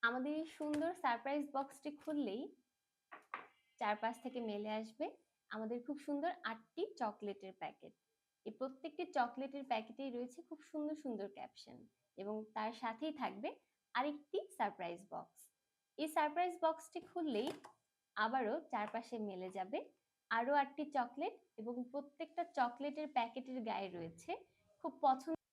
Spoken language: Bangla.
আমাদের এই সুন্দর সারপ্রাইজ বক্সটি খুললেই চারপাশ থেকে মেলে আসবে আমাদের খুব সুন্দর ৮টি চকলেটের প্যাকেট। এই প্রত্যেকটি চকলেটের প্যাকেটেই রয়েছে খুব সুন্দর সুন্দর ক্যাপশন এবং তার সাথেই থাকবে আরেকটি সারপ্রাইজ বক্স। এই সারপ্রাইজ বক্সটি খুললেই আবারও চারপাশে মেলে যাবে আরো ৮টি চকলেট এবং প্রত্যেকটা চকলেটের প্যাকেটের গায়ে রয়েছে খুব পছন্দ